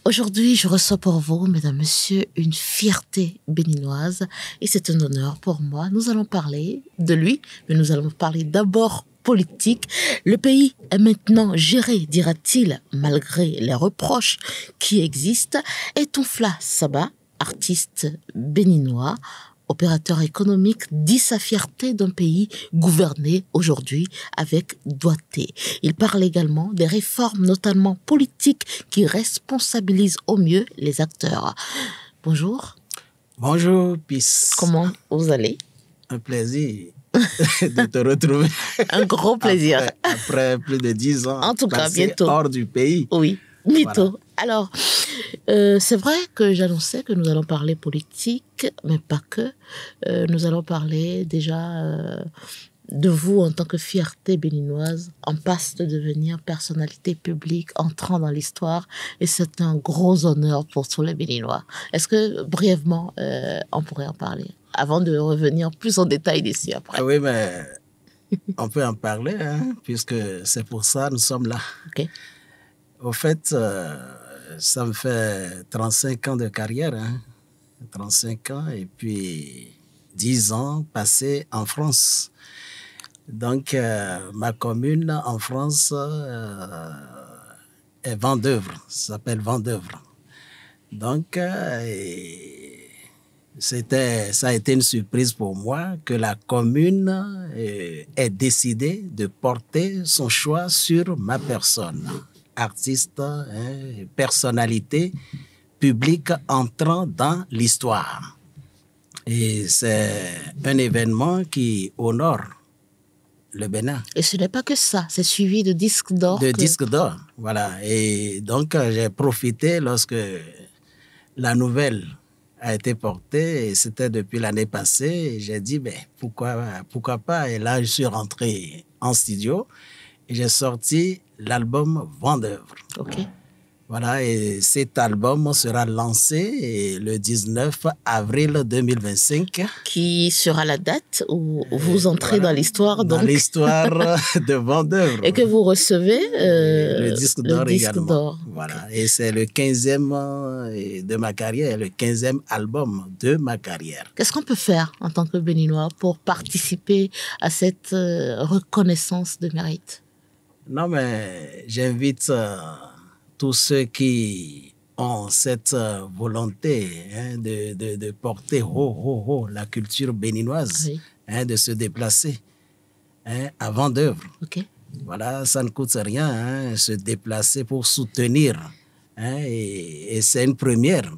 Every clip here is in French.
Aujourd'hui, je reçois pour vous, mesdames, messieurs, une fierté béninoise et c'est un honneur pour moi. Nous allons parler de lui, mais nous allons parler d'abord politique. Le pays est maintenant géré, dira-t-il, malgré les reproches qui existent. Et Tonfla Saba, artiste béninois, opérateur économique, dit sa fierté d'un pays gouverné aujourd'hui avec doigté. Il parle également des réformes, notamment politiques, qui responsabilisent au mieux les acteurs. Bonjour. Bonjour, Peace. Comment vous allez? Un plaisir de te retrouver. Un gros plaisir. Après plus de 10 ans. En tout cas, bientôt. Hors du pays. Oui, bientôt. Voilà. Alors, c'est vrai que j'annonçais que nous allons parler politique, mais pas que. Nous allons parler déjà de vous en tant que fierté béninoise, en passe de devenir personnalité publique, entrant dans l'histoire, et c'est un gros honneur pour tous les Béninois. Est-ce que, brièvement, on pourrait en parler, avant de revenir plus en détail dessus après? Oui, mais on peut en parler, hein, puisque c'est pour ça que nous sommes là. Ok. Au fait, ça me fait 35 ans de carrière, hein, 35 ans, et puis 10 ans passés en France. Donc, ma commune en France est Vendeuvre, ça s'appelle Vendeuvre. Donc, ça a été une surprise pour moi que la commune ait décidé de porter son choix sur ma personne. Artiste, personnalité publique entrant dans l'histoire. Et c'est un événement qui honore le Bénin. Et ce n'est pas que ça, c'est suivi de disques d'or. De disques d'or, voilà. Et donc, j'ai profité lorsque la nouvelle a été portée, et c'était depuis l'année passée, et j'ai dit, ben, pourquoi pas. Et là, je suis rentré en studio et j'ai sorti l'album Vendeuvre. Ok. Voilà, et cet album sera lancé le 19 avril 2025. Qui sera la date où vous entrez dans l'histoire. Dans l'histoire de Vendeuvre. Et que vous recevez le disque d'or également. Voilà, Okay. et c'est le 15e de ma carrière, le 15e album de ma carrière. Qu'est-ce qu'on peut faire en tant que Béninois pour participer à cette reconnaissance de mérite? Non, mais j'invite tous ceux qui ont cette volonté de porter haut la culture béninoise, Oui. De se déplacer à Vendeuvre. Okay. Voilà, ça ne coûte rien, se déplacer pour soutenir. Et c'est une première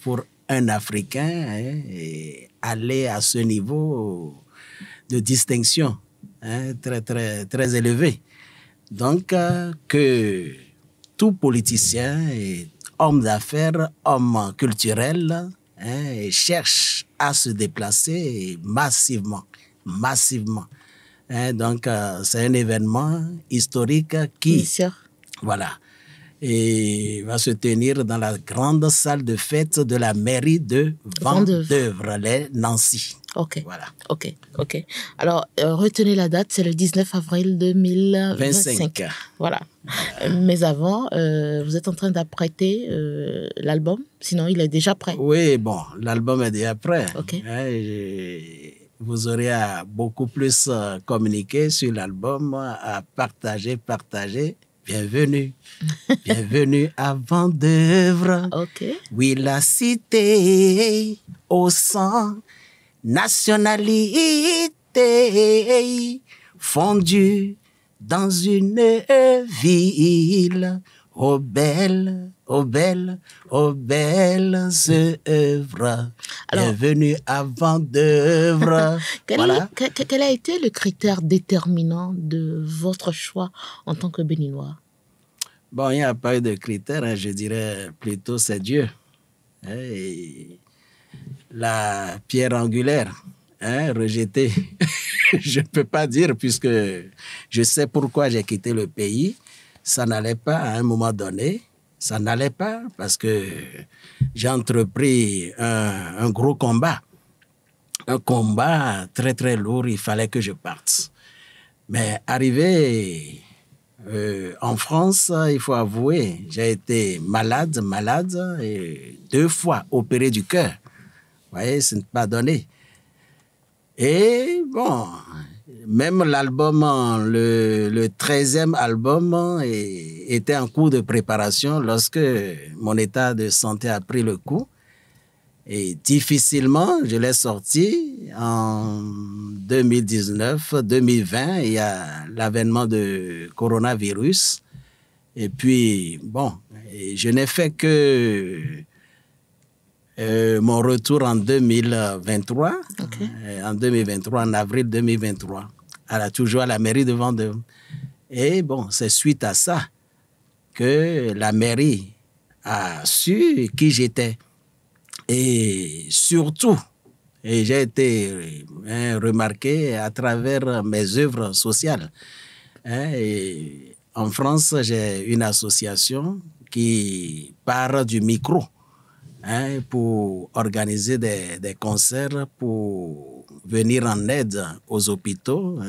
pour un Africain et aller à ce niveau de distinction très, très, très élevé. Donc, que tout politicien et homme d'affaires, homme culturel, cherche à se déplacer massivement. Donc, c'est un événement historique qui, bien sûr, voilà, et va se tenir dans la grande salle de fête de la mairie de Vendeuvre, les Nancy. Ok. Voilà. Ok. Alors, retenez la date, c'est le 19 avril 2025. Voilà. Mais avant, vous êtes en train d'apprêter l'album, sinon il est déjà prêt. Oui, bon, l'album est déjà prêt. Ok. Vous aurez à beaucoup plus communiquer sur l'album, à partager. Bienvenue à Vendeuvre. Ok. Oui, la cité au sang, nationalité fondue dans une ville. Aux belles œuvres. Bienvenue à Vendeuvre. Quel a été le critère déterminant de votre choix en tant que Béninois? Bon, il n'y a pas eu de critère, je dirais plutôt c'est Dieu. Et la pierre angulaire, rejetée. Je ne peux pas dire puisque je sais pourquoi j'ai quitté le pays. Ça n'allait pas à un moment donné. Ça n'allait pas parce que j'ai entrepris un gros combat. Un combat très, très lourd. Il fallait que je parte. Mais arrivé En France, il faut avouer, j'ai été malade, et 2 fois opéré du cœur. Vous voyez, ce n'est pas donné. Et bon, même l'album, le 13e album était en cours de préparation lorsque mon état de santé a pris le coup. Et difficilement, je l'ai sorti en 2019, 2020. Il y a l'avènement de coronavirus. Et puis, bon, je n'ai fait que mon retour en 2023, Okay. en 2023, en avril 2023, toujours à la mairie de Vendôme. Et bon, c'est suite à ça que la mairie a su qui j'étais. Et surtout, et j'ai été remarqué à travers mes œuvres sociales. Et en France, j'ai une association qui part du micro pour organiser des concerts, pour venir en aide aux hôpitaux.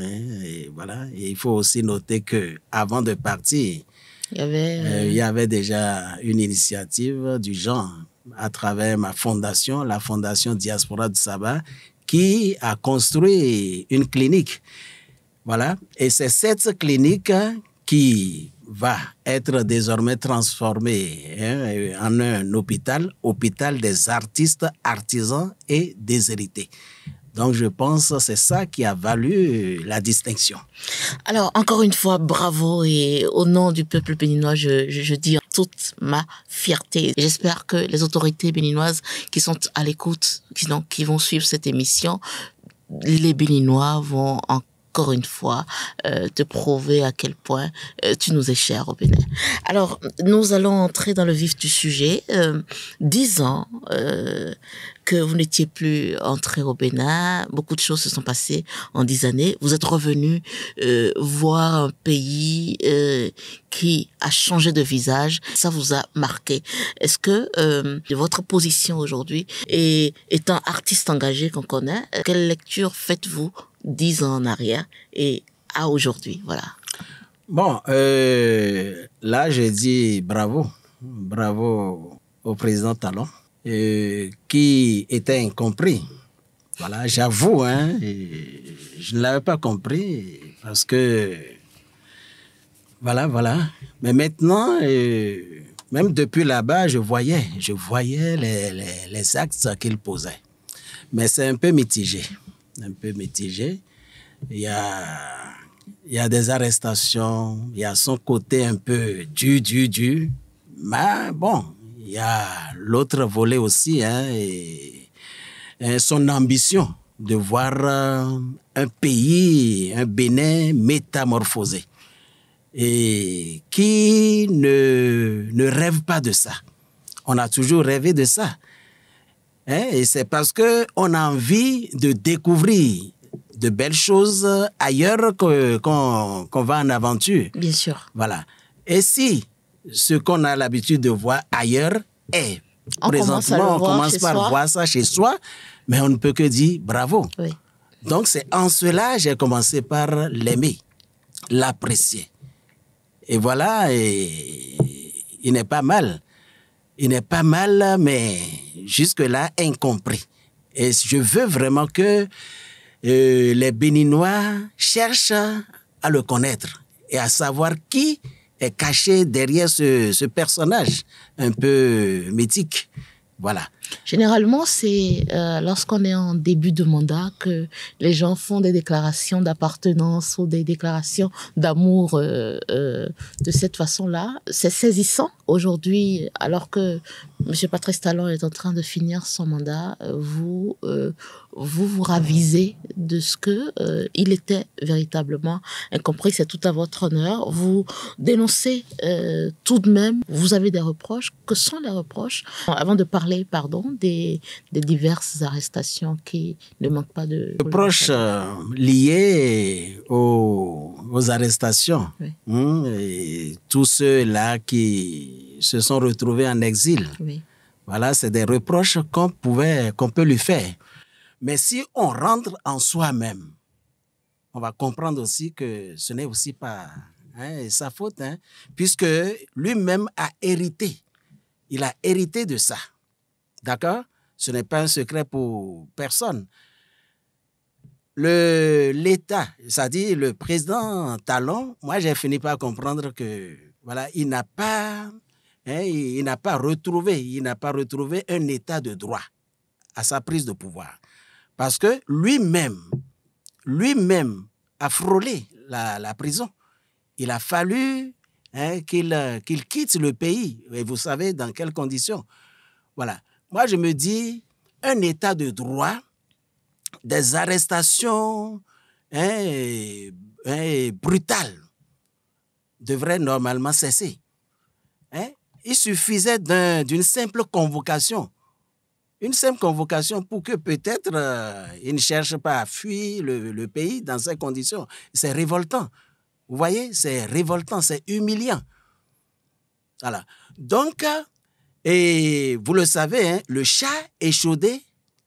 Et voilà. Et il faut aussi noter qu'avant de partir, il y avait déjà une initiative du genre à travers ma fondation, la Fondation Diaspora du Sabbat, qui a construit une clinique. Voilà. Et c'est cette clinique qui va être désormais transformée en un hôpital des artistes, artisans et déshérités. Donc, je pense que c'est ça qui a valu la distinction. Alors, encore une fois, bravo, et au nom du peuple béninois, je dis toute ma fierté. J'espère que les autorités béninoises qui sont à l'écoute, qui vont suivre cette émission, les Béninois vont encore une fois te prouver à quel point tu nous es cher au Bénin. Alors, nous allons entrer dans le vif du sujet. 10 ans que vous n'étiez plus entré au Bénin, beaucoup de choses se sont passées en 10 années. Vous êtes revenu voir un pays qui a changé de visage. Ça vous a marqué. Est-ce que votre position aujourd'hui, et étant artiste engagé qu'on connaît, quelle lecture faites-vous 10 ans en arrière et à aujourd'hui? Voilà. Bon, là, je dis bravo. Bravo au président Talon, qui était incompris. Voilà, j'avoue, je ne l'avais pas compris parce que, voilà. Mais maintenant, même depuis là-bas, je voyais les actes qu'il posait. Mais c'est un peu mitigé. Il y a des arrestations, il y a son côté un peu dur. Mais bon, il y a l'autre volet aussi, et son ambition de voir un pays, un Bénin métamorphosé, et qui ne rêve pas de ça. On a toujours rêvé de ça. Et c'est parce qu'on a envie de découvrir de belles choses ailleurs qu'on va en aventure. Bien sûr. Voilà. Et si ce qu'on a l'habitude de voir ailleurs est présentement, on commence par voir ça chez soi, mais on ne peut que dire bravo. Oui. Donc c'est en cela j'ai commencé par l'aimer, l'apprécier. Et voilà, il n'est pas mal. Il n'est pas mal, mais jusque-là, incompris. Et je veux vraiment que les Béninois cherchent à le connaître et à savoir qui est caché derrière ce personnage un peu mythique. Voilà. Généralement, c'est lorsqu'on est en début de mandat que les gens font des déclarations d'appartenance ou des déclarations d'amour de cette façon-là. C'est saisissant. Aujourd'hui, alors que M. Patrice Talon est en train de finir son mandat, vous ravisez de ce que il était véritablement incompris. C'est tout à votre honneur. Vous dénoncez tout de même. Vous avez des reproches. Que sont les reproches? Avant de parler, des diverses arrestations qui ne manquent pas de... Reproches liés aux arrestations. Oui. Et tous ceux-là qui se sont retrouvés en exil. Oui. Voilà, c'est des reproches qu'on peut lui faire. Mais si on rentre en soi-même, on va comprendre aussi que ce n'est aussi pas hein, sa faute, hein, puisque lui-même a hérité. Il a hérité de ça. D'accord? Ce n'est pas un secret pour personne. L'État, c'est-à-dire le président Talon, moi j'ai fini par comprendre que voilà, il n'a pas retrouvé un état de droit à sa prise de pouvoir. Parce que lui-même a frôlé la prison. Il a fallu qu'il quitte le pays. Et vous savez dans quelles conditions. Voilà. Moi, je me dis, un état de droit, des arrestations brutales devraient normalement cesser. Il suffisait d'une simple convocation. Une simple convocation pour que peut-être il ne cherche pas à fuir le pays dans ces conditions. C'est révoltant. Vous voyez, c'est révoltant, c'est humiliant. Voilà. Donc, et vous le savez, hein, le chat échaudé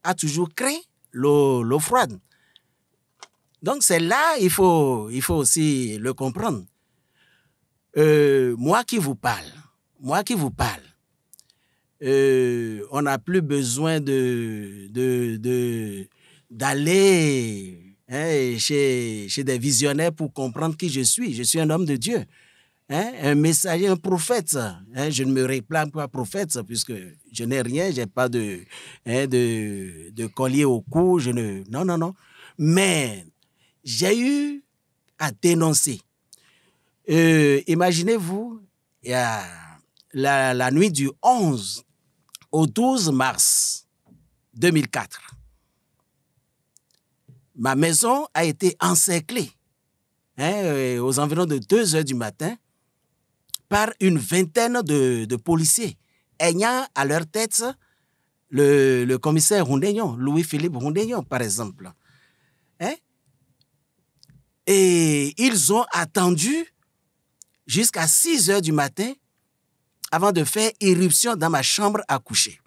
a toujours craint l'eau froide. Donc, c'est là, il faut aussi le comprendre. Moi qui vous parle, on n'a plus besoin d'aller chez des visionnaires pour comprendre qui je suis. Je suis un homme de Dieu, un messager, un prophète. Je ne me réclame pas prophète puisque je n'ai rien, je n'ai pas de collier au cou. Non. Mais j'ai eu à dénoncer. Imaginez-vous, il y a la nuit du 11 au 12 mars 2004, ma maison a été encerclée aux environs de 2 heures du matin par une vingtaine de policiers ayant à leur tête le commissaire Roundéignon, Louis-Philippe Roundéignon, par exemple. Et ils ont attendu jusqu'à 6 heures du matin avant de faire irruption dans ma chambre à coucher.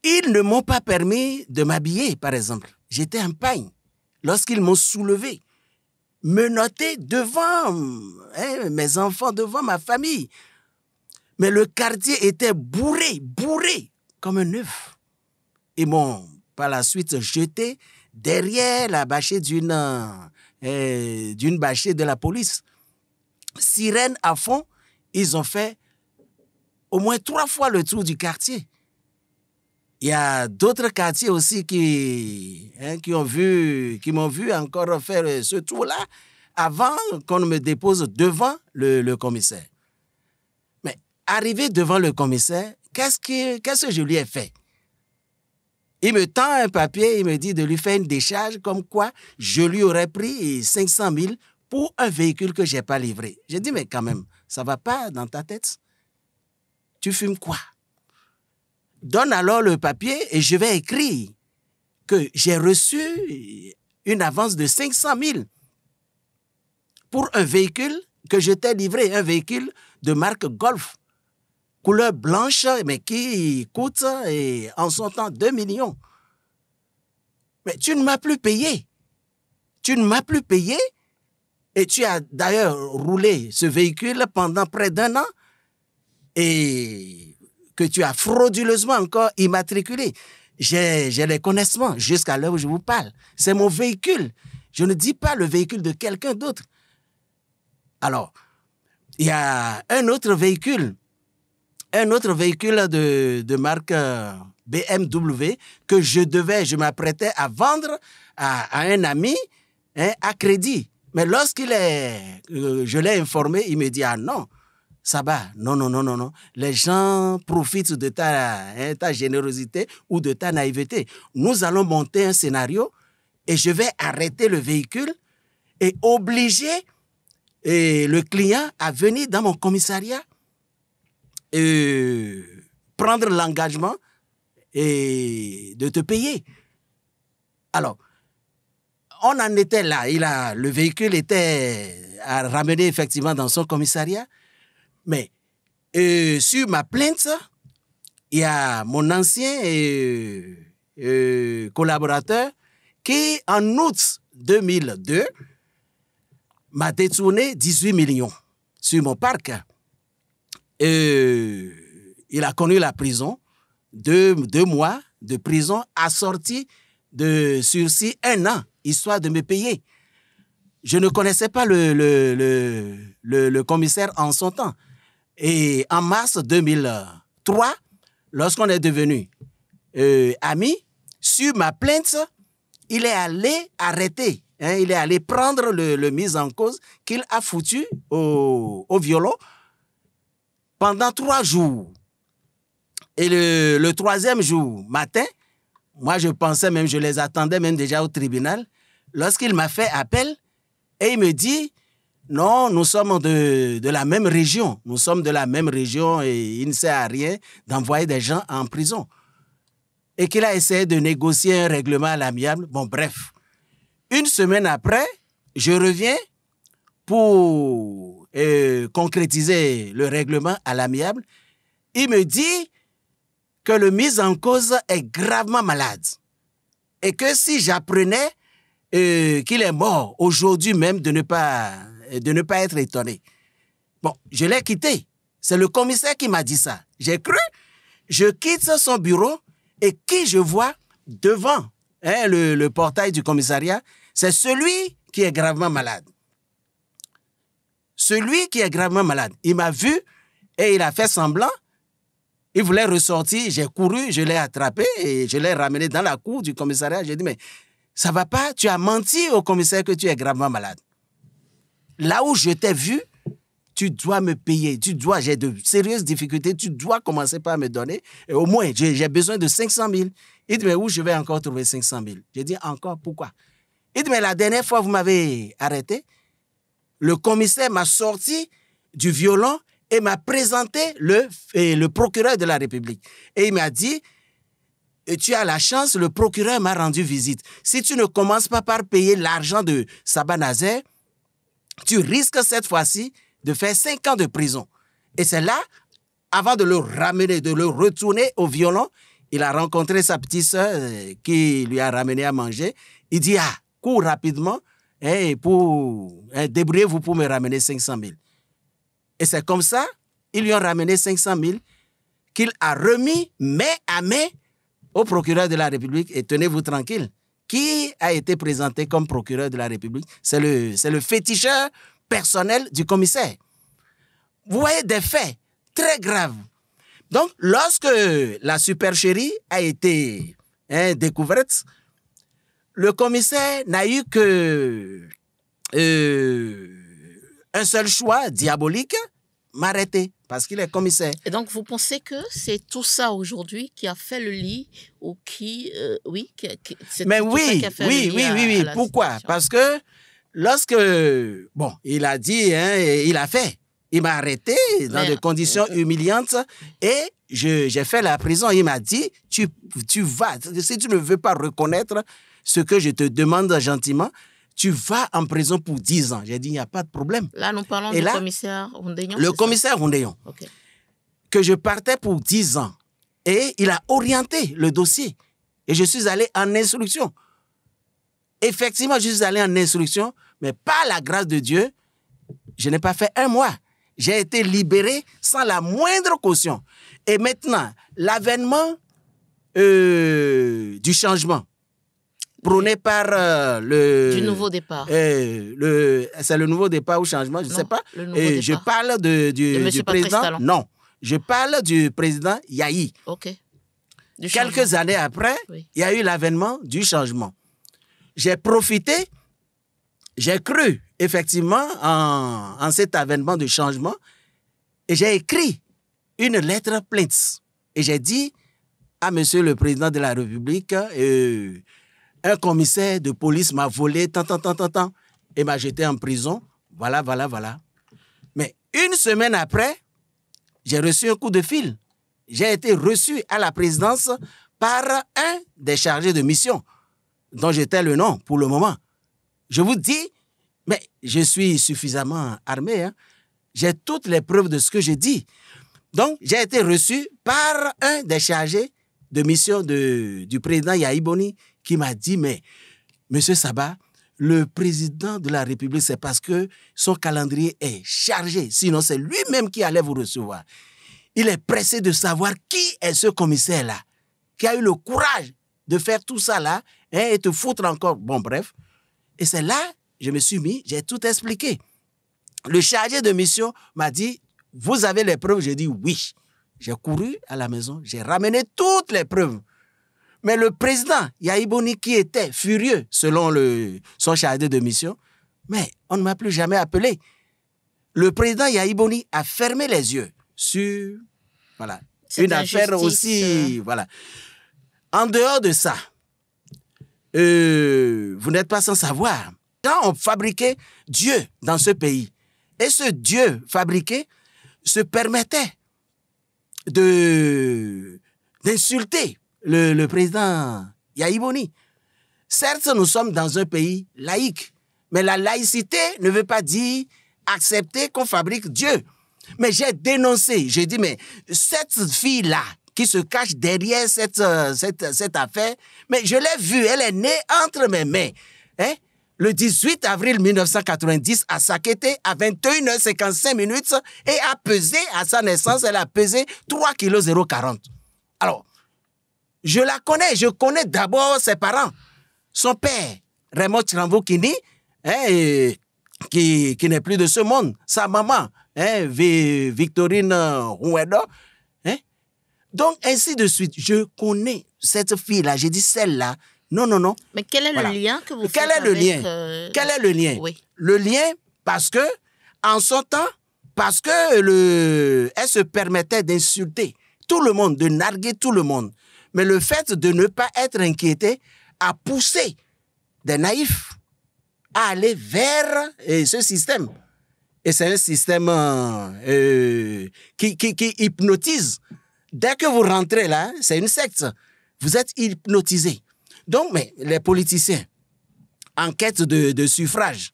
Ils ne m'ont pas permis de m'habiller, par exemple. J'étais en pagne. Lorsqu'ils m'ont soulevé, menotté devant mes enfants, devant ma famille. Mais le quartier était bourré comme un œuf. Ils m'ont par la suite jeté derrière la bâchée d'une bâchée de la police. Sirène à fond, ils ont fait au moins 3 fois le tour du quartier. Il y a d'autres quartiers aussi qui m'ont vu encore faire ce tour-là avant qu'on ne me dépose devant le commissaire. Mais arrivé devant le commissaire, qu'est-ce que je lui ai fait? Il me tend un papier, il me dit de lui faire une décharge comme quoi je lui aurais pris 500 000 pour un véhicule que je n'ai pas livré. J'ai dit, mais quand même, ça ne va pas dans ta tête? Tu fumes quoi? Donne alors le papier et je vais écrire que j'ai reçu une avance de 500 000 pour un véhicule que je t'ai livré, un véhicule de marque Golf, couleur blanche, mais qui coûte en son temps 2 millions. Mais tu ne m'as plus payé. Et tu as d'ailleurs roulé ce véhicule pendant près d'1 an et que tu as frauduleusement encore immatriculé. J'ai les connaissements jusqu'à l'heure où je vous parle. C'est mon véhicule. Je ne dis pas le véhicule de quelqu'un d'autre. Alors, il y a un autre véhicule de marque BMW que je m'apprêtais à vendre à un ami à crédit. Mais je l'ai informé, il me dit, ah non, ça va, non. Les gens profitent de ta générosité ou de ta naïveté. Nous allons monter un scénario et je vais arrêter le véhicule et obliger le client à venir dans mon commissariat et prendre l'engagement et de te payer. Alors, on en était là. Le véhicule était à ramener effectivement dans son commissariat. Mais sur ma plainte, il y a mon ancien collaborateur qui, en août 2002, m'a détourné 18 millions sur mon parc. Il a connu la prison, 2 mois de prison assorti de sursis 1 an, histoire de me payer. Je ne connaissais pas le commissaire en son temps. Et en mars 2003, lorsqu'on est devenu amis, sur ma plainte, il est allé arrêter, il est allé prendre le mis en cause qu'il a foutu au violon pendant 3 jours. Et le 3e jour matin, moi je pensais même, je les attendais même déjà au tribunal, lorsqu'il m'a fait appel et il me dit, non, nous sommes de la même région, nous sommes de la même région et il ne sert à rien d'envoyer des gens en prison. Et qu'il a essayé de négocier un règlement à l'amiable. Bon, bref. 1 semaine après, je reviens pour concrétiser le règlement à l'amiable. Il me dit que le mis en cause est gravement malade et que si j'apprenais qu'il est mort aujourd'hui même, de ne pas être étonné. Bon, je l'ai quitté. C'est le commissaire qui m'a dit ça. J'ai cru. Je quitte son bureau et qui je vois devant le portail du commissariat, c'est celui qui est gravement malade. Celui qui est gravement malade. Il m'a vu et il a fait semblant. Il voulait ressortir, j'ai couru, je l'ai attrapé et je l'ai ramené dans la cour du commissariat. J'ai dit, mais ça va pas, tu as menti au commissaire que tu es gravement malade. Là où je t'ai vu, tu dois me payer, j'ai de sérieuses difficultés, tu dois commencer par me donner. Et au moins, j'ai besoin de 500 000. Il dit, mais où je vais encore trouver 500 000? J'ai dit, encore, pourquoi? Il dit, mais la dernière fois, vous m'avez arrêté. Le commissaire m'a sorti du violon et m'a présenté le procureur de la République. Et il m'a dit, tu as la chance, le procureur m'a rendu visite. Si tu ne commences pas par payer l'argent de Saba Nazer, tu risques cette fois-ci de faire 5 ans de prison. Et c'est là, avant de le ramener, de le retourner au violon, il a rencontré sa petite sœur qui lui a ramené à manger. Il dit, cours rapidement, débrouillez-vous pour me ramener 500 000. Et c'est comme ça, ils lui ont ramené 500 000 qu'il a remis main à main au procureur de la République. Et tenez-vous tranquille, qui a été présenté comme procureur de la République? C'est le féticheur personnel du commissaire. Vous voyez des faits très graves. Donc, lorsque la supercherie a été découverte, le commissaire n'a eu que un seul choix diabolique, m'arrêter, parce qu'il est commissaire. Et donc, vous pensez que c'est tout ça aujourd'hui qui a fait le lit ou qui... Mais oui. Pourquoi? Parce que lorsque... Bon, il a dit, il a fait. Il m'a arrêté dans des conditions humiliantes et j'ai fait la prison. Il m'a dit, tu vas, si tu ne veux pas reconnaître ce que je te demande gentiment, tu vas en prison pour 10 ans. J'ai dit, il n'y a pas de problème. Là, nous parlons du commissaire Roundeillon. Le commissaire Roundeillon. Okay. Que je partais pour 10 ans. Et il a orienté le dossier. Et je suis allé en instruction. Effectivement, je suis allé en instruction, mais par la grâce de Dieu, je n'ai pas fait 1 mois. J'ai été libéré sans la moindre caution. Et maintenant, l'avènement du changement prôné par du nouveau départ. C'est le nouveau départ ou changement, je ne sais pas. Je parle du président. Non, je parle du président Yahi. OK. Quelques années après, il y a eu l'avènement du changement. J'ai profité, j'ai cru effectivement en cet avènement de changement et j'ai écrit une lettre plainte. Et j'ai dit à Monsieur le Président de la République, un commissaire de police m'a volé tant, et m'a jeté en prison. Voilà. Mais 1 semaine après, j'ai reçu un coup de fil. J'ai été reçu à la présidence par un des chargés de mission, dont j'étais le nom pour le moment. Je vous dis, mais je suis suffisamment armé. J'ai toutes les preuves de ce que je dis. Donc, j'ai été reçu par un des chargés de mission du président Yahi Boni qui m'a dit, mais Monsieur Saba, le président de la République, c'est parce que son calendrier est chargé. Sinon, c'est lui-même qui allait vous recevoir. Il est pressé de savoir qui est ce commissaire-là, qui a eu le courage de faire tout ça là, hein, et te foutre encore. Bon, bref. Et c'est là, je me suis mis, j'ai tout expliqué. Le chargé de mission m'a dit, vous avez les preuves? J'ai dit oui. J'ai couru à la maison, j'ai ramené toutes les preuves. Mais le président Yahi Boni, qui était furieux, selon son chargé de mission, mais on ne m'a plus jamais appelé. Le président Yahi Boni a fermé les yeux sur voilà, une affaire aussi. Voilà. En dehors de ça, vous n'êtes pas sans savoir, quand on fabriquait Dieu dans ce pays, et ce Dieu fabriqué se permettait d'insulter le président Yahi Boni. Certes, nous sommes dans un pays laïque, mais la laïcité ne veut pas dire accepter qu'on fabrique Dieu. Mais j'ai dénoncé, j'ai dit, mais cette fille-là qui se cache derrière cette affaire, mais je l'ai vue, elle est née entre mes mains. Hein? Le 18 avril 1990, à Sakété, à 21h55 et a pesé, à sa naissance, elle a pesé 3,040 kg. Alors, je la connais, je connais d'abord ses parents. Son père, Raymond Trambo Kini, hein, qui n'est plus de ce monde. Sa maman, hein, Victorine Rouedo. Hein. Donc, ainsi de suite. Je connais cette fille-là. J'ai dit celle-là. Non, non, non. Mais quel est le lien que vous Quel faites est le avec, lien Quel est le lien? Oui. Le lien, parce que, en son temps, parce que elle se permettait d'insulter tout le monde, de narguer tout le monde. Mais le fait de ne pas être inquiété a poussé des naïfs à aller vers ce système. Et c'est un système qui hypnotise. Dès que vous rentrez là, c'est une secte. Vous êtes hypnotisé. Donc, mais les politiciens, en quête de suffrage.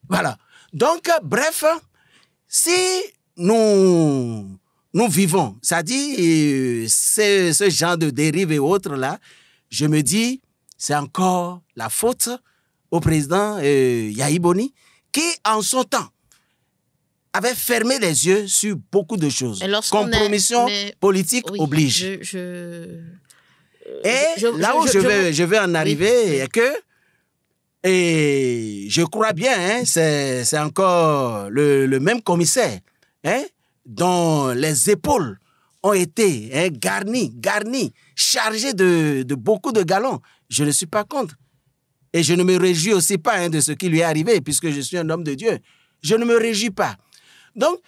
Voilà. Donc, bref, si nous vivons, c'est-à-dire ce genre de dérive et autres là, je me dis, c'est encore la faute au président Yahi Boni, qui, en son temps, avait fermé les yeux sur beaucoup de choses. Compromission politique oblige. Là où je vais en arriver, est que, et je crois bien, hein, c'est encore le même commissaire, hein, dont les épaules ont été, hein, garnies, chargées de beaucoup de galons. Je ne suis pas contre. Et je ne me réjouis aussi pas, hein, de ce qui lui est arrivé, puisque je suis un homme de Dieu. Je ne me réjouis pas. Donc,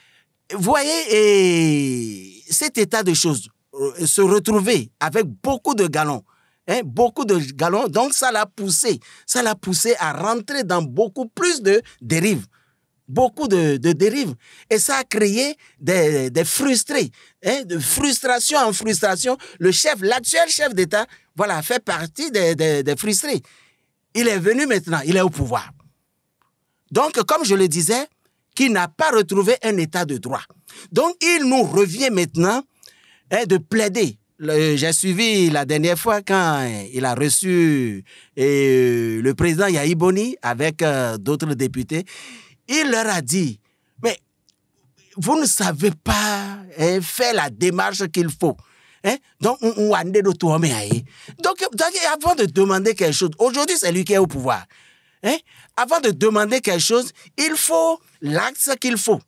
vous voyez, cet état de choses, se retrouver avec beaucoup de galons, hein, beaucoup de galons, donc ça l'a poussé à rentrer dans beaucoup plus de dérives. Beaucoup de dérives. Et ça a créé des frustrés. Hein, de frustration en frustration. L'actuel chef d'État, voilà, fait partie des frustrés. Il est venu maintenant, il est au pouvoir. Donc, comme je le disais, qui n'a pas retrouvé un état de droit. Donc, il nous revient maintenant, hein, de plaider. J'ai suivi la dernière fois quand il a reçu le président Yahi Boni avec d'autres députés. Il leur a dit, mais vous ne savez pas, hein, faire la démarche qu'il faut. Hein? Donc, avant de demander quelque chose, aujourd'hui c'est lui qui est au pouvoir. Hein? Avant de demander quelque chose, il faut l'acte qu'il faut.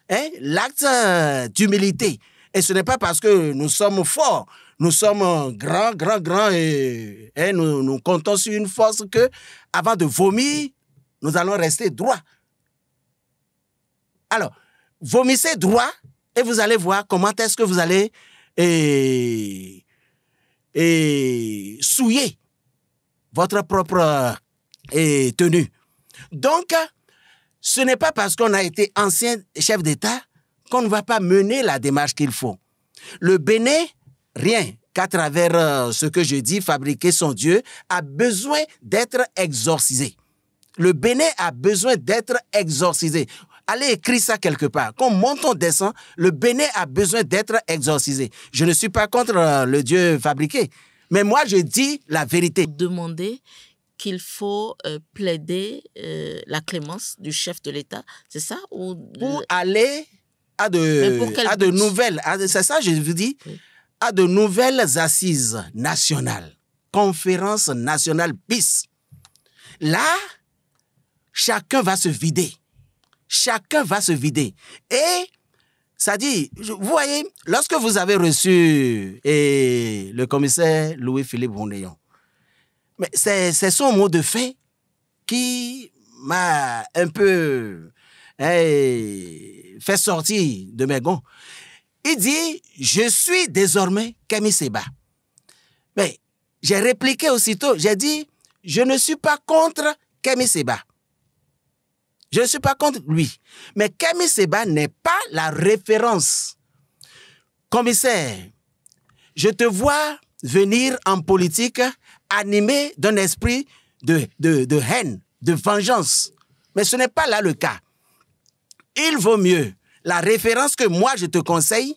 Hein? L'acte d'humilité. Et ce n'est pas parce que nous sommes forts, nous sommes grands, et nous comptons sur une force que, avant de vomir, nous allons rester droits. Alors, vomissez droit et vous allez voir comment est-ce que vous allez souiller votre propre tenue. Donc, ce n'est pas parce qu'on a été ancien chef d'État qu'on ne va pas mener la démarche qu'il faut. Le Bénin, rien qu'à travers ce que je dis, fabriquer son Dieu, a besoin d'être exorcisé. Le Bénin a besoin d'être exorcisé. Allez écrire ça quelque part. Quand on descend, le Bénin a besoin d'être exorcisé. Je ne suis pas contre le Dieu fabriqué, mais moi je dis la vérité. Demander qu'il faut plaider la clémence du chef de l'État, c'est ça ou... Pour aller à de nouvelles, c'est ça je vous dis, oui. À de nouvelles assises nationales, conférence nationale bis. Là, chacun va se vider. Chacun va se vider. Et ça dit, vous voyez, lorsque vous avez reçu le commissaire Louis-Philippe Ournéon, mais c'est son mot de fait qui m'a un peu fait sortir de mes gonds. Il dit, je suis désormais Kémy Séba. Mais j'ai répliqué aussitôt, j'ai dit, je ne suis pas contre Kémy Séba. Je ne suis pas contre lui. Mais Kémy Séba n'est pas la référence. Commissaire, je te vois venir en politique animé d'un esprit de haine, de vengeance. Mais ce n'est pas là le cas. Il vaut mieux, la référence que moi je te conseille,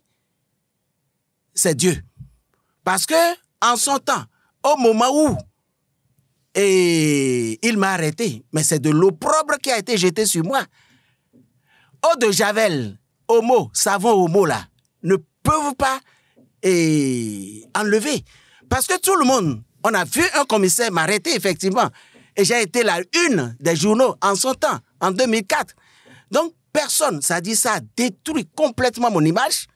c'est Dieu. Parce que, en son temps, au moment où il m'a arrêté, mais c'est de l'opprobre qui a été jeté sur moi. Eau de Javel, homo, savon homo là, ne peuvent pas enlever. Parce que tout le monde, on a vu un commissaire m'arrêter effectivement. Et j'ai été la une des journaux en son temps, en 2004. Donc, personne, ça dit ça, détruit complètement mon image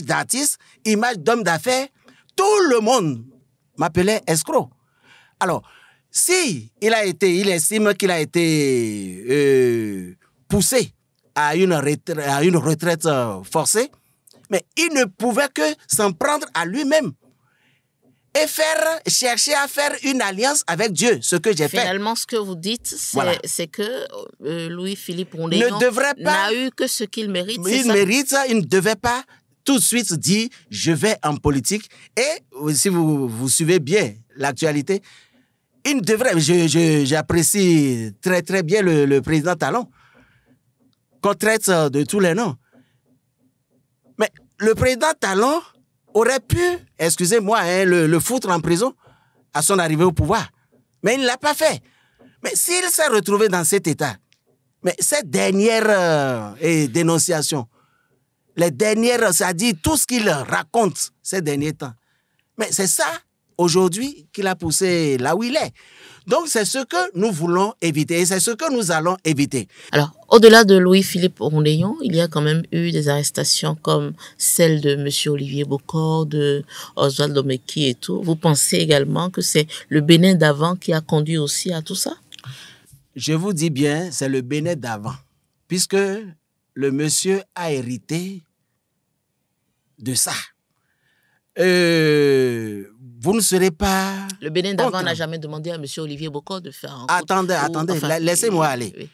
d'artiste, image d'homme d'affaires. Tout le monde m'appelait escroc. Alors, si il estime qu'il a été poussé à une retraite forcée, mais il ne pouvait que s'en prendre à lui-même et chercher à faire une alliance avec Dieu, ce que j'ai fait. Finalement, ce que vous dites, c'est que Louis-Philippe Ournéon n'a eu que ce qu'il mérite. Il ne devait pas tout de suite dire « je vais en politique ». Et si vous suivez bien l'actualité, il devrait, j'apprécie très très bien le président Talon, qu'on traite de tous les noms. Mais le président Talon aurait pu, excusez-moi, le foutre en prison à son arrivée au pouvoir. Mais il ne l'a pas fait. Mais s'il s'est retrouvé dans cet état, mais cette dernière dénonciation, les dernières, ça dit tout ce qu'il raconte ces derniers temps. Mais c'est ça, aujourd'hui, qui l'a poussé là où il est. Donc, c'est ce que nous voulons éviter et c'est ce que nous allons éviter. Alors, au-delà de Louis-Philippe Ournéon, il y a quand même eu des arrestations comme celle de M. Olivier Bokor, de Oswald Omeki et tout. Vous pensez également que c'est le Bénin d'avant qui a conduit aussi à tout ça? Je vous dis bien, c'est le Bénin d'avant, puisque le monsieur a hérité de ça. Vous ne serez pas... Le Bénin d'avant n'a jamais demandé à M. Olivier Bokor de faire un... Attendez, laissez-moi aller. Oui.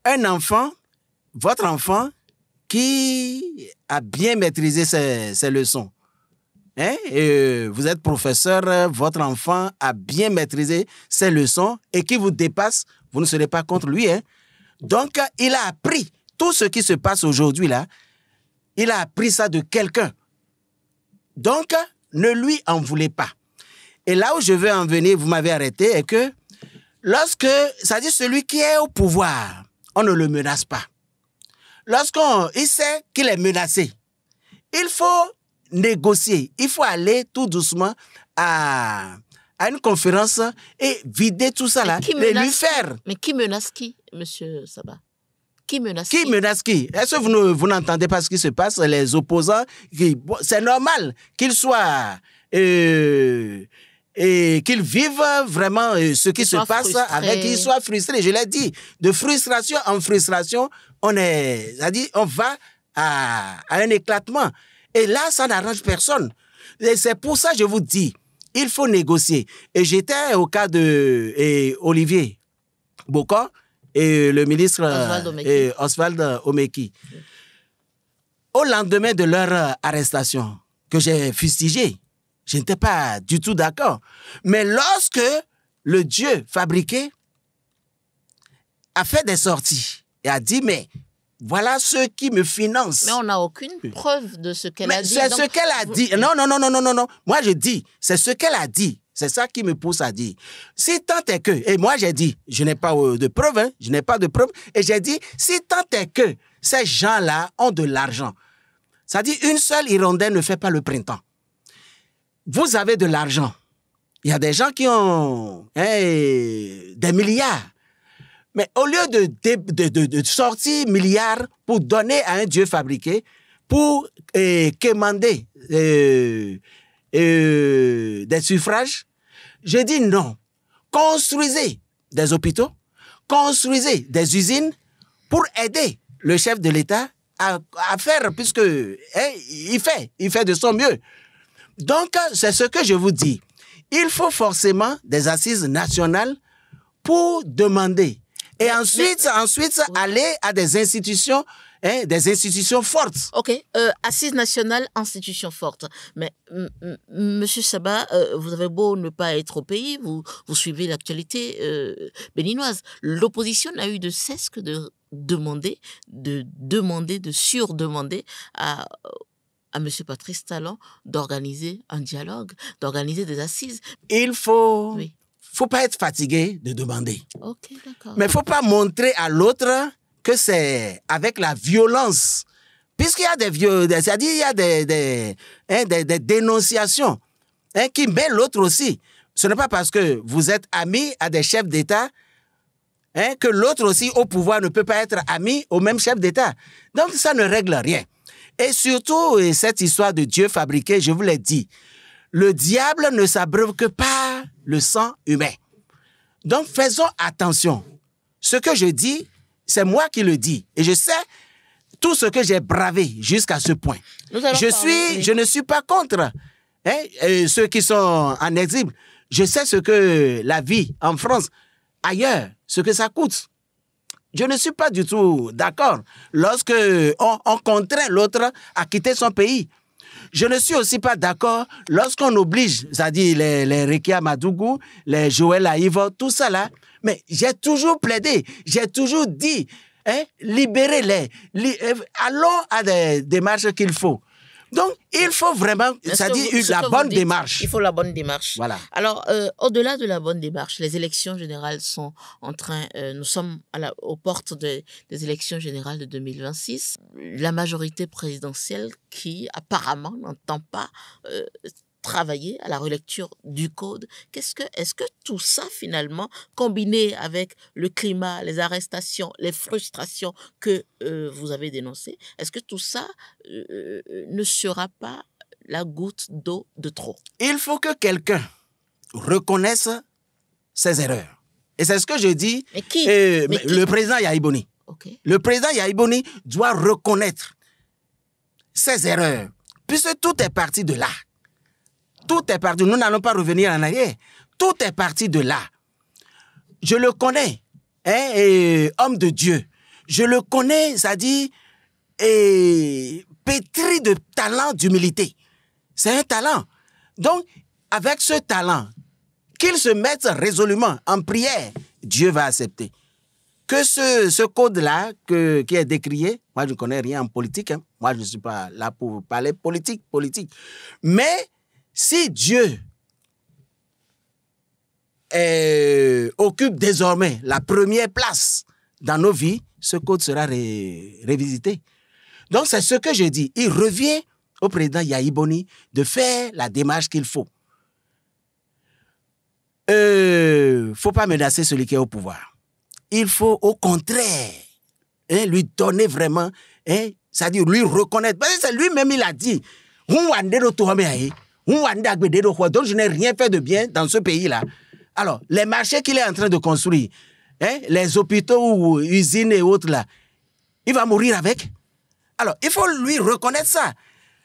Un enfant, votre enfant, qui a bien maîtrisé ses leçons, hein? Vous êtes professeur, votre enfant a bien maîtrisé ses leçons et qui vous dépasse, vous ne serez pas contre lui. Hein? Donc, il a appris tout ce qui se passe aujourd'hui là, il a appris ça de quelqu'un. Donc, ne lui en voulez pas. Et là où je veux en venir, vous m'avez arrêté, est que lorsque, ça dit celui qui est au pouvoir, on ne le menace pas. Lorsqu'il sait qu'il est menacé, il faut négocier, il faut aller tout doucement à une conférence et vider tout ça là, et lui faire. Mais qui menace qui, monsieur Saba? Qui menace qui? Qui menace qui? Est-ce que vous n'entendez pas ce qui se passe? Les opposants, c'est normal qu'ils soient... et qu'ils vivent vraiment ce qui se passe avec qu'ils soient frustrés. Je l'ai dit, de frustration en frustration, on va à un éclatement. Et là, ça n'arrange personne. Et c'est pour ça que je vous dis, il faut négocier. Et j'étais au cas de Olivier Bokor et le ministre Oswald Omeki. Au lendemain de leur arrestation, que j'ai fustigé, je n'étais pas du tout d'accord. Mais lorsque le Dieu fabriqué a fait des sorties et a dit, mais voilà ceux qui me financent. Mais on n'a aucune preuve de ce qu'elle a dit. C'est ce qu'elle a dit. Non. Moi, je dis, c'est ce qu'elle a dit. C'est ça qui me pousse à dire. Si tant est que, et moi j'ai dit, je n'ai pas de preuves, hein, je n'ai pas de preuves, et j'ai dit, si tant est que ces gens-là ont de l'argent, ça dit une seule hirondelle ne fait pas le printemps. Vous avez de l'argent. Il y a des gens qui ont des milliards. Mais au lieu de sortir milliards pour donner à un Dieu fabriqué, pour quémander des suffrages, je dis non. Construisez des hôpitaux, construisez des usines pour aider le chef de l'État à faire, puisque il fait de son mieux. Donc, c'est ce que je vous dis. Il faut forcément des assises nationales pour demander. Et ensuite, aller à des institutions fortes. OK. Assise nationale, institution forte. Mais, Monsieur Saba, vous avez beau ne pas être au pays, vous suivez l'actualité béninoise. L'opposition n'a eu de cesse que de surdemander à M. Patrice Talon d'organiser un dialogue, d'organiser des assises. Il faut pas être fatigué de demander. OK, d'accord. Mais il ne faut pas montrer à l'autre que c'est avec la violence. Puisqu'il y a c'est-à-dire il y a des dénonciations qui mêlent l'autre aussi. Ce n'est pas parce que vous êtes amis à des chefs d'État que l'autre aussi au pouvoir ne peut pas être ami au même chef d'État. Donc ça ne règle rien. Et surtout, cette histoire de Dieu fabriqué, je vous l'ai dit, le diable ne s'abreuve que par le sang humain. Donc faisons attention. Ce que je dis, c'est moi qui le dis. Et je sais tout ce que j'ai bravé jusqu'à ce point. Je ne suis pas contre ceux qui sont en exil. Je sais ce que la vie en France, ailleurs, ce que ça coûte. Je ne suis pas du tout d'accord lorsque on contraint l'autre à quitter son pays. Je ne suis aussi pas d'accord lorsqu'on oblige, c'est-à-dire les Rekia Madougou, les Joël Aïvo, tout ça là. Mais j'ai toujours plaidé, j'ai toujours dit, libérez-les, allons à des démarches qu'il faut. Donc, il faut vraiment, c'est-à-dire la bonne démarche. Il faut la bonne démarche. Voilà. Alors, au-delà de la bonne démarche, les élections générales sont en train, nous sommes aux portes des élections générales de 2026. La majorité présidentielle qui apparemment n'entend pas travailler à la relecture du code. Est-ce que tout ça, finalement, combiné avec le climat, les arrestations, les frustrations que vous avez dénoncées, est-ce que tout ça ne sera pas la goutte d'eau de trop? Il faut que quelqu'un reconnaisse ses erreurs. Et c'est ce que je dis. Mais qui? Le président Yahya Boni. Okay. Le président Yahya Boni doit reconnaître ses erreurs, puisque tout est parti de là. Tout est parti. Nous n'allons pas revenir en arrière. Tout est parti de là. Je le connais, homme de Dieu. Je le connais, c'est-à-dire pétri de talent, d'humilité. C'est un talent. Donc, avec ce talent, qu'il se mette résolument en prière, Dieu va accepter. Que ce code-là qui est décrié, moi je ne connais rien en politique, moi je ne suis pas là pour parler politique. Mais si Dieu occupe désormais la première place dans nos vies, ce code sera révisité. Donc c'est ce que je dis. Il revient au président Yahya Boni de faire la démarche qu'il faut. Faut pas menacer celui qui est au pouvoir. Il faut au contraire lui donner vraiment, c'est-à-dire lui reconnaître. Parce que c'est lui-même, il a dit, donc je n'ai rien fait de bien dans ce pays-là. Alors, les marchés qu'il est en train de construire, les hôpitaux ou usines et autres là, il va mourir avec. Alors, il faut lui reconnaître ça.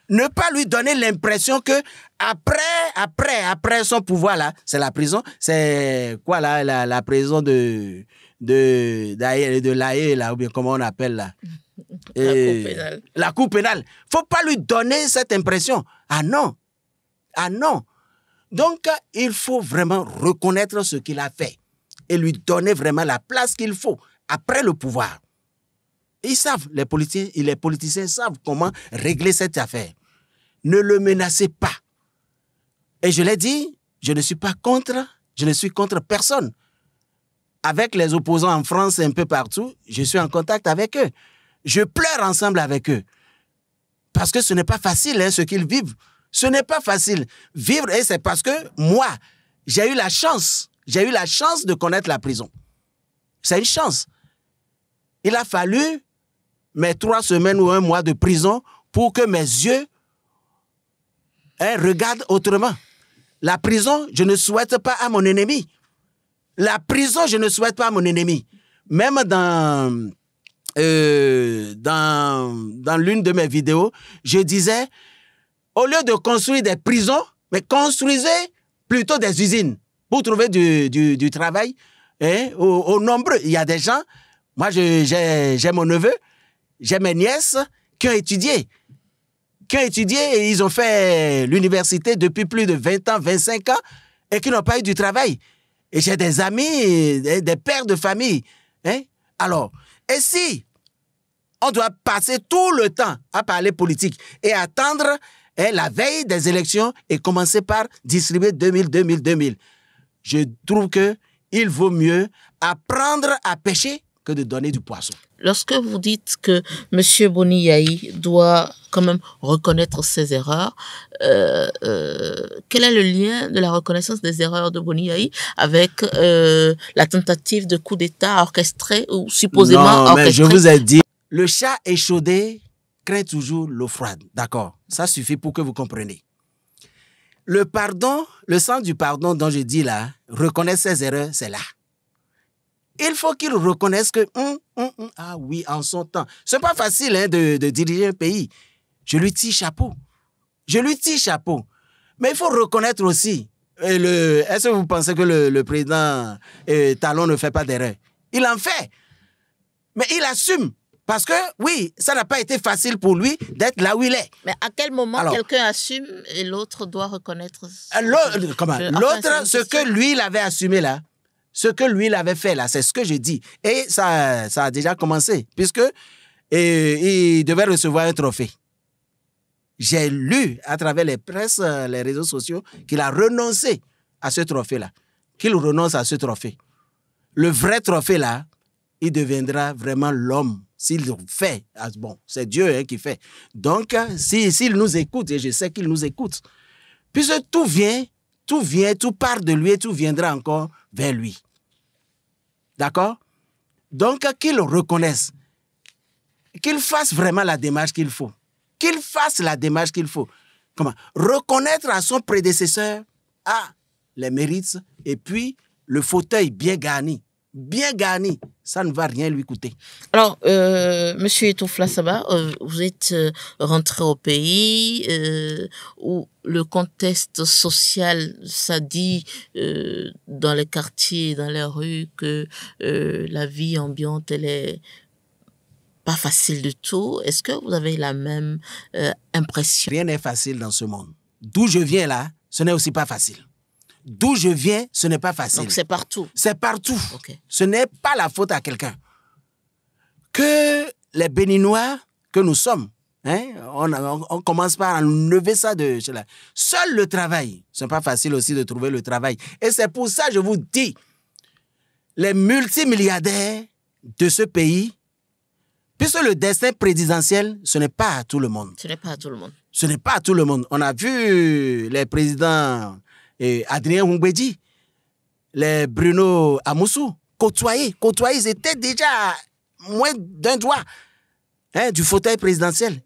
Ne pas lui donner l'impression que après son pouvoir là, c'est la prison, c'est quoi là, la prison de l'AE là, ou bien comment on appelle là. La cour pénale. La cour pénale. Faut pas lui donner cette impression. Ah non. Donc, il faut vraiment reconnaître ce qu'il a fait et lui donner vraiment la place qu'il faut après le pouvoir. Ils savent, les politiciens savent comment régler cette affaire. Ne le menacez pas. Et je l'ai dit, je ne suis pas contre, je ne suis contre personne. Avec les opposants en France et un peu partout, je suis en contact avec eux. Je pleure ensemble avec eux. Parce que ce n'est pas facile, ce qu'ils vivent. Ce n'est pas facile. Vivre, et c'est parce que moi, j'ai eu la chance de connaître la prison. C'est une chance. Il a fallu mes 3 semaines ou 1 mois de prison pour que mes yeux regardent autrement. La prison, je ne souhaite pas à mon ennemi. La prison, je ne souhaite pas à mon ennemi. Même dans l'une de mes vidéos, je disais, au lieu de construire des prisons, mais construisez plutôt des usines pour trouver du travail. Au nombreux, il y a des gens, moi j'ai mon neveu, j'ai mes nièces qui ont étudié et ils ont fait l'université depuis plus de 20 ans, 25 ans et qui n'ont pas eu du travail. Et j'ai des amis, des pères de famille. Alors, et si on doit passer tout le temps à parler politique et attendre la veille des élections et commencer par distribuer 2000, je trouve qu'il vaut mieux apprendre à pêcher que de donner du poisson. Lorsque vous dites que M. Boni Yayi doit quand même reconnaître ses erreurs, quel est le lien de la reconnaissance des erreurs de Boni Yayi avec la tentative de coup d'État orchestrée ou supposément orchestrée? Mais je vous ai dit, le chat échaudé craint toujours l'eau froide. D'accord? Ça suffit pour que vous compreniez. Le pardon, le sens du pardon dont je dis là, reconnaître ses erreurs, c'est là. Il faut qu'il reconnaisse que, ah oui, en son temps. C'est pas facile de diriger un pays. Je lui tire chapeau. Mais il faut reconnaître aussi. Est-ce que vous pensez que le président Talon ne fait pas d'erreur? Il en fait. Mais il assume. Parce que, oui, ça n'a pas été facile pour lui d'être là où il est. Mais à quel moment quelqu'un assume et l'autre doit reconnaître? L'autre, ce que lui, il avait assumé là, ce que lui, il avait fait là, c'est ce que je dis. Et ça a déjà commencé, puisque il devait recevoir un trophée. J'ai lu à travers les presses, les réseaux sociaux, qu'il a renoncé à ce trophée-là. Qu'il renonce à ce trophée. Le vrai trophée là, il deviendra vraiment l'homme. S'il fait, bon, c'est Dieu qui fait. Donc, s'il nous écoute, et je sais qu'il nous écoute, puisque tout part de lui et tout viendra encore vers lui. D'accord? Donc, qu'il reconnaisse, qu'il fasse vraiment la démarche qu'il faut. Comment? Reconnaître à son prédécesseur les mérites et puis le fauteuil bien garni, ça ne va rien lui coûter. Alors, Monsieur Etoufla Saba, vous êtes rentré au pays où le contexte social, ça dit dans les quartiers, dans les rues, que la vie ambiante, elle est pas facile du tout. Est-ce que vous avez la même impression? Rien n'est facile dans ce monde. D'où je viens là, ce n'est aussi pas facile. D'où je viens, ce n'est pas facile. Donc c'est partout. C'est partout. Okay. Ce n'est pas la faute à quelqu'un. Que les Béninois que nous sommes, on commence par enlever ça de cela. Seul le travail. Ce n'est pas facile aussi de trouver le travail. Et c'est pour ça que je vous dis, les multimilliardaires de ce pays, puisque le destin présidentiel, ce n'est pas à tout le monde. Ce n'est pas à tout le monde. Ce n'est pas à tout le monde. On a vu les présidents Adrien Houmbedi, les Bruno Amoussou, côtoyer, ils étaient déjà à moins d'un doigt du fauteuil présidentiel.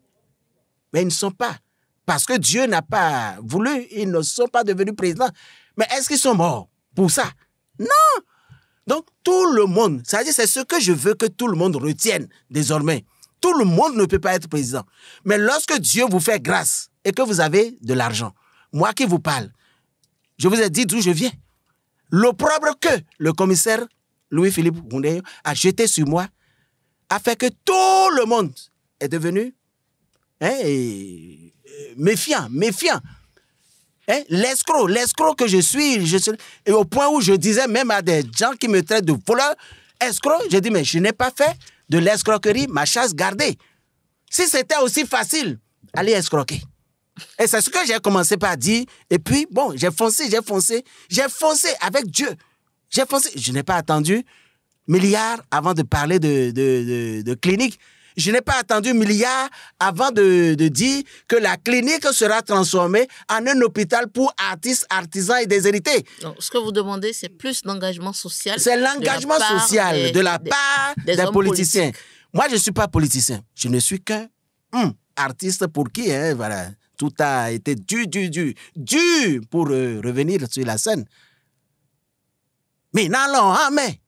Mais ils ne sont pas. Parce que Dieu n'a pas voulu, ils ne sont pas devenus présidents. Mais est-ce qu'ils sont morts pour ça? Non! Donc, tout le monde, c'est-à-dire c'est ce que je veux que tout le monde retienne désormais. Tout le monde ne peut pas être président. Mais lorsque Dieu vous fait grâce et que vous avez de l'argent, moi qui vous parle, je vous ai dit d'où je viens. L'opprobre que le commissaire Louis-Philippe Goundé a jeté sur moi a fait que tout le monde est devenu méfiant. L'escroc que je suis, et au point où je disais même à des gens qui me traitent de voleur, escroc, j'ai dit, mais je n'ai pas fait de l'escroquerie ma chasse gardée. Si c'était aussi facile, allez escroquer. Et c'est ce que j'ai commencé par dire. Et puis, bon, j'ai foncé avec Dieu. J'ai foncé. Je n'ai pas attendu milliards avant de parler de clinique. Je n'ai pas attendu milliards avant de dire que la clinique sera transformée en un hôpital pour artistes, artisans et déshérités. Donc, ce que vous demandez, c'est plus d'engagement social. C'est l'engagement social de la part des politiciens. Politiques. Moi, je ne suis pas politicien. Je ne suis qu'un artiste pour qui, voilà, tout a été dur pour revenir sur la scène. Mais n'allons jamais.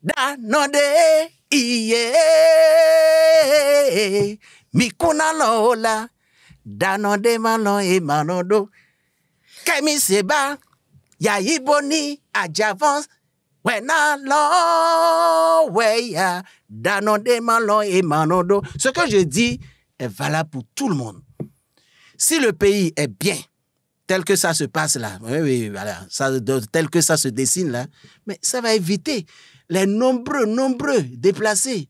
Danode iye mikuna lola danode malo e manodo kemi seba ya iboni ajavance wena lo weya danode malo e manodo. Ce que je dis est valable pour tout le monde. Si le pays est bien, tel que ça se passe là, oui, voilà, tel que ça se dessine là, mais ça va éviter les nombreux déplacés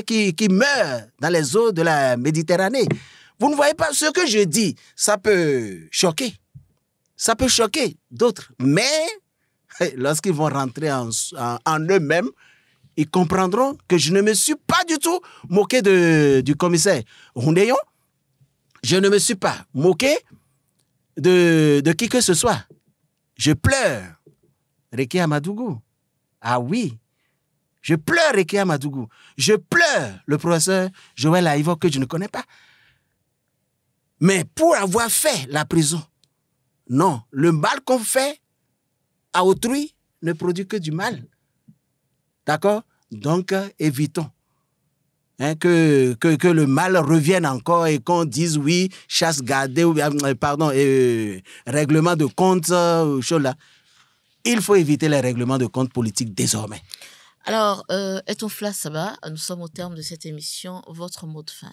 qui meurent dans les eaux de la Méditerranée. Vous ne voyez pas ce que je dis, ça peut choquer d'autres, mais lorsqu'ils vont rentrer en eux-mêmes, ils comprendront que je ne me suis pas du tout moqué du commissaire Roundeyon. Je ne me suis pas moqué de qui que ce soit. Je pleure Réki Amadougou. Ah oui, je pleure Réki Amadougou. Je pleure le professeur Joël Aïvo que je ne connais pas. Mais pour avoir fait la prison, non, le mal qu'on fait à autrui ne produit que du mal. D'accord? Donc, évitons que le mal revienne encore et qu'on dise oui, chasse gardée, règlement de compte, chose là. Il faut éviter les règlements de compte politiques désormais. Alors, Etonfla Saba, nous sommes au terme de cette émission. Votre mot de fin?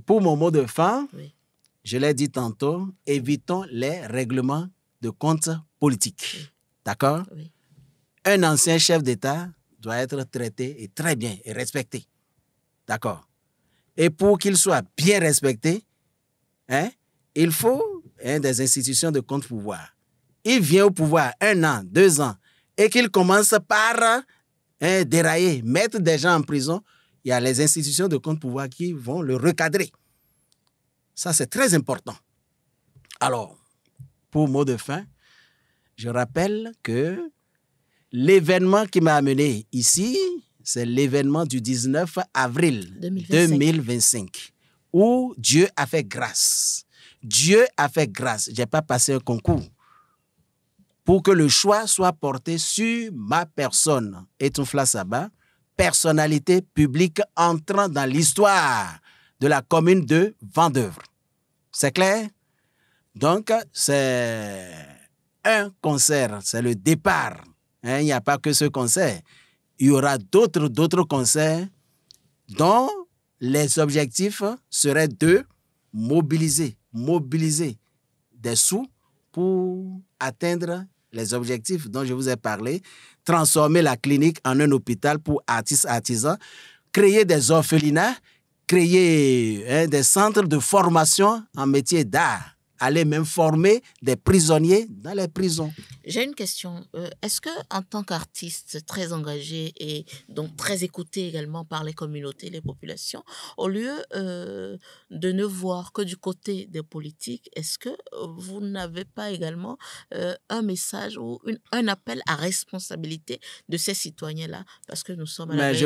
Pour mon mot de fin, oui. Je l'ai dit tantôt, évitons les règlements de compte politiques. Oui. D'accord? Oui. Un ancien chef d'État doit être traité et très bien et respecté. D'accord? Et pour qu'il soit bien respecté, il faut des institutions de contre-pouvoir. Il vient au pouvoir 1 an, 2 ans, et qu'il commence par dérailler, mettre des gens en prison, il y a les institutions de contre-pouvoir qui vont le recadrer. Ça, c'est très important. Alors, pour mot de fin, je rappelle que l'événement qui m'a amené ici, c'est l'événement du 19 avril 2025, où Dieu a fait grâce. Dieu a fait grâce. Je n'ai pas passé un concours pour que le choix soit porté sur ma personne. Etonfla Saba, personnalité publique entrant dans l'histoire de la commune de Vendeuvre. C'est clair? Donc, c'est un concert, c'est le départ. Il n'y a pas que ce concert. Il y aura d'autres concerts dont les objectifs seraient de mobiliser des sous pour atteindre les objectifs dont je vous ai parlé, transformer la clinique en un hôpital pour artistes, artisans, créer des orphelinats, créer des centres de formation en métier d'art, aller même former des prisonniers dans les prisons. J'ai une question. Est-ce que, en tant qu'artiste très engagé et donc très écouté également par les communautés, les populations, au lieu de ne voir que du côté des politiques, est-ce que vous n'avez pas également un message ou un appel à responsabilité de ces citoyens-là? Parce que nous sommes à la veille je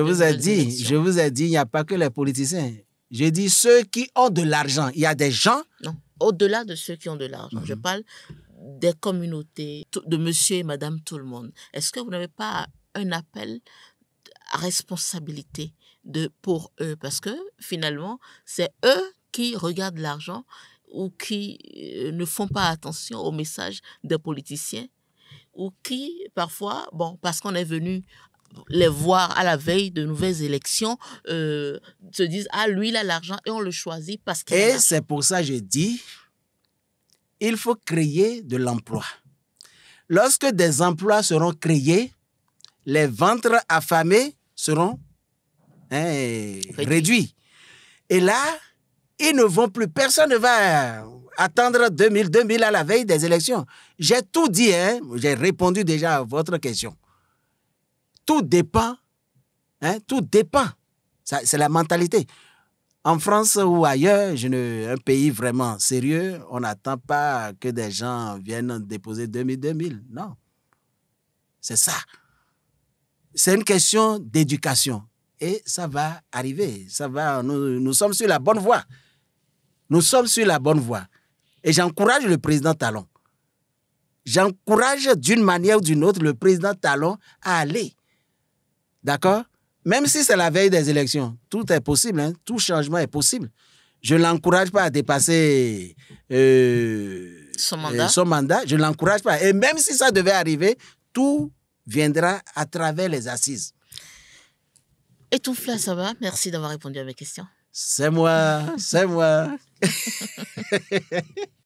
vous ai dit, il n'y a pas que les politiciens. J'ai dit ceux qui ont de l'argent. Il y a des gens... Non. Au-delà de ceux qui ont de l'argent, je parle des communautés, de monsieur et madame tout le monde. Est-ce que vous n'avez pas un appel à responsabilité pour eux? Parce que finalement, c'est eux qui regardent l'argent ou qui ne font pas attention aux messages des politiciens ou qui, parfois, parce qu'on est venu les voir à la veille de nouvelles élections, se disent « Ah, lui, il a l'argent et on le choisit parce qu'il a l'argent. » Et c'est pour ça que je dis, il faut créer de l'emploi. Lorsque des emplois seront créés, les ventres affamés seront réduits. Et là, Ils ne vont plus, personne ne va attendre 2000 à la veille des élections. J'ai tout dit, hein? J'ai répondu déjà à votre question. Tout dépend, hein? Tout dépend. C'est la mentalité. En France ou ailleurs, un pays vraiment sérieux, on n'attend pas que des gens viennent déposer 2000. Non. C'est ça. C'est une question d'éducation. Et ça va arriver. Ça va, nous sommes sur la bonne voie. Nous sommes sur la bonne voie. Et j'encourage le président Talon. J'encourage d'une manière ou d'une autre le président Talon à aller. D'accord? Même si c'est la veille des élections, tout est possible, hein? Tout changement est possible. Je ne l'encourage pas à dépasser son mandat. Je ne l'encourage pas. Et même si ça devait arriver, tout viendra à travers les assises. Et ton Fla, ça va? Merci d'avoir répondu à mes questions. C'est moi, c'est moi.